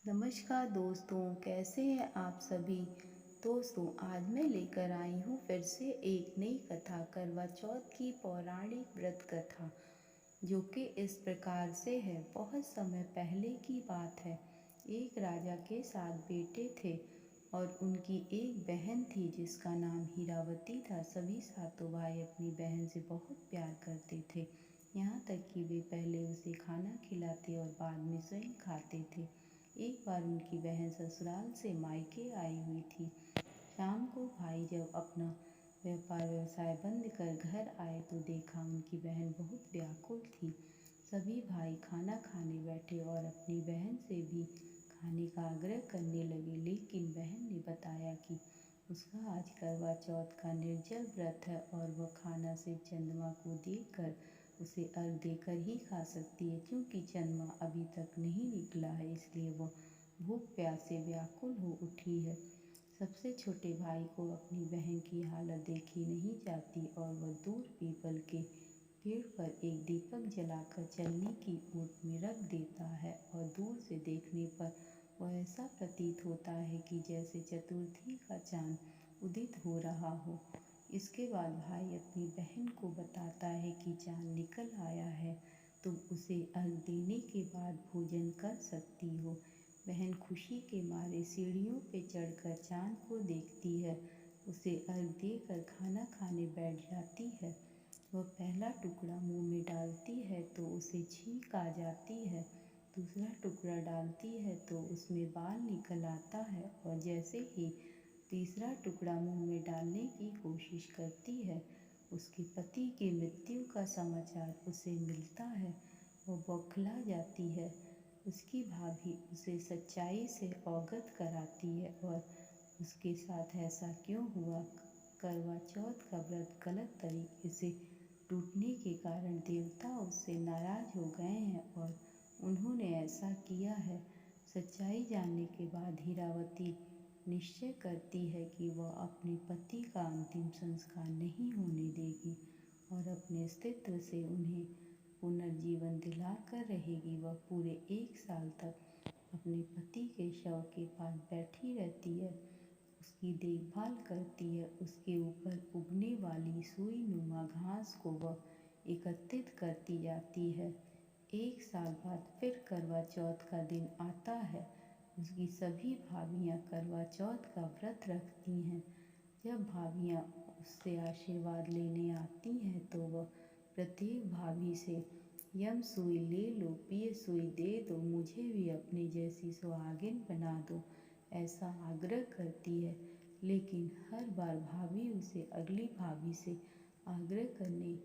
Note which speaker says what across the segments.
Speaker 1: नमस्कार दोस्तों, कैसे हैं आप सभी। दोस्तों, आज मैं लेकर आई हूँ फिर से एक नई कथा, करवा चौथ की पौराणिक व्रत कथा, जो कि इस प्रकार से है। बहुत समय पहले की बात है। एक राजा के 7 बेटे थे और उनकी एक बहन थी जिसका नाम हीरावती था। सभी सातों भाई अपनी बहन से बहुत प्यार करते थे, यहाँ तक कि वे पहले उसे खाना खिलाते और बाद में स्वयं खाते थे। एक बार उनकी बहन ससुराल से मायके आई हुई थी। शाम को भाई जब अपना व्यवसाय बंद कर घर आए तो देखा उनकी बहन बहुत व्याकुल थी। सभी भाई खाना खाने बैठे और अपनी बहन से भी खाने का आग्रह करने लगे, लेकिन बहन ने बताया कि उसका आज करवा चौथ का निर्जल व्रत है और वह खाना सिर्फ चंद्रमा को देखकर उसे अर्घ देकर ही खा सकती है। क्योंकि चंद्रमा अभी तक नहीं निकला है, इसलिए वह भूख प्यास से व्याकुल हो उठी है। सबसे छोटे भाई को अपनी बहन की हालत देखी नहीं जाती और वह दूर पीपल के पेड़ पर एक दीपक जलाकर चलने की ओट में रख देता है और दूर से देखने पर वह ऐसा प्रतीत होता है कि जैसे चतुर्थी का चांद उदित हो रहा हो। इसके बाद भाई अपनी बहन को बताता है कि चांद निकल आया है, तुम उसे अर्घ देने के बाद भोजन कर सकती हो। बहन खुशी के मारे सीढ़ियों पे चढ़कर चांद को देखती है, उसे अर्घ देकर खाना खाने बैठ जाती है। वह पहला टुकड़ा मुंह में डालती है तो उसे छींक आ जाती है, दूसरा टुकड़ा डालती है तो उसमें बाल निकल आता है और जैसे ही तीसरा टुकड़ा मुंह में डालने की कोशिश करती है, उसके पति की मृत्यु का समाचार उसे मिलता है। वह बौखला जाती है। उसकी भाभी उसे सच्चाई से अवगत कराती है और उसके साथ ऐसा क्यों हुआ। करवा चौथ का व्रत गलत तरीके से टूटने के कारण देवता उससे नाराज हो गए हैं और उन्होंने ऐसा किया है। सच्चाई जानने के बाद हीरावती निश्चय करती है कि वह अपने पति का अंतिम संस्कार नहीं होने देगी और अपने अस्तित्व से उन्हें पुनर्जीवन दिलाकर रहेगी। वह पूरे 1 साल तक अपने पति के शव के पास बैठी रहती है, उसकी देखभाल करती है, उसके ऊपर उगने वाली सुई नुमा घास को वह एकत्रित करती जाती है। 1 साल बाद फिर करवा चौथ का दिन आता है। उसकी सभी भाभियाँ करवा चौथ का व्रत रखती हैं। जब भाभियाँ उससे आशीर्वाद लेने आती हैं तो वह प्रत्येक भाभी से यम सुई ले लो, पिए सुई दे दो, मुझे भी अपने जैसी सुहागिन बना दो, ऐसा आग्रह करती है। लेकिन हर बार भाभी उसे अगली भाभी से आग्रह करने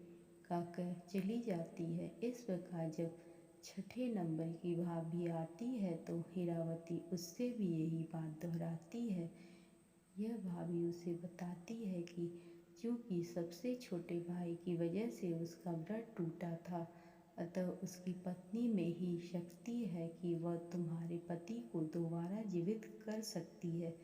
Speaker 1: का कह चली जाती है। इस प्रकार जब छठे नंबर की भाभी आती है तो हीरावती उससे भी यही बात दोहराती है। यह भाभी उसे बताती है कि क्योंकि सबसे छोटे भाई की वजह से उसका व्रत टूटा था, अतः उसकी पत्नी में ही शक्ति है कि वह तुम्हारे पति को दोबारा जीवित कर सकती है।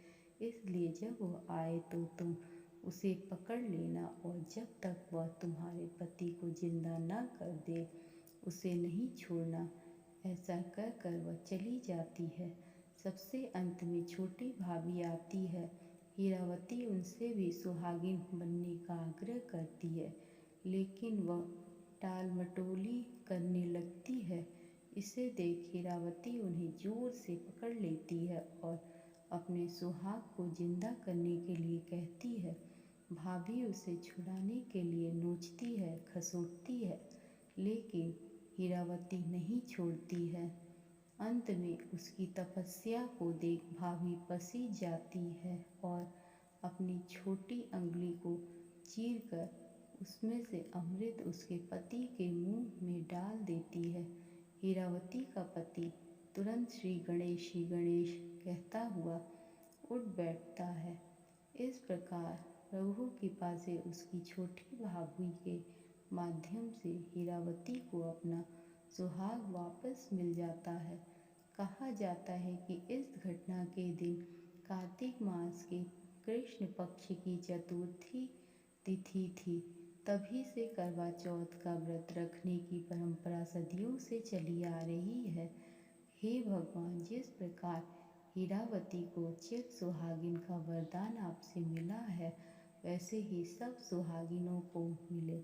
Speaker 1: इसलिए जब वह आए तो तुम उसे पकड़ लेना और जब तक वह तुम्हारे पति को जिंदा न कर दे उसे नहीं छोड़ना। ऐसा कहकर वह चली जाती है। सबसे अंत में छोटी भाभी आती है। हीरावती उनसे भी सुहागिन बनने का आग्रह करती है, लेकिन वह टाल मटोली करने लगती है। इसे देख हीरावती उन्हें जोर से पकड़ लेती है और अपने सुहाग को जिंदा करने के लिए कहती है। भाभी उसे छुड़ाने के लिए नोचती है, खसोटती है, लेकिन हीरावती नहीं छोड़ती है। अंत में उसकी तपस्या को देख भाभी पसीज जाती है और अपनी छोटी अंगुली को चीरकर उसमें से अमृत उसके पति के मुंह में डाल देती है। हीरावती का पति तुरंत श्री गणेश कहता हुआ उठ बैठता है। इस प्रकार प्रभु कृपा से उसकी छोटी भाभी के माध्यम से हीरावती को अपना सुहाग वापस मिल जाता है। कहा जाता है कि इस घटना के दिन कार्तिक मास के कृष्ण पक्ष की चतुर्थी तिथि थी। तभी से करवा चौथ का व्रत रखने की परंपरा सदियों से चली आ रही है। हे भगवान, जिस प्रकार हीरावती को चिर सुहागिन का वरदान आपसे मिला है, वैसे ही सब सुहागिनों को मिले।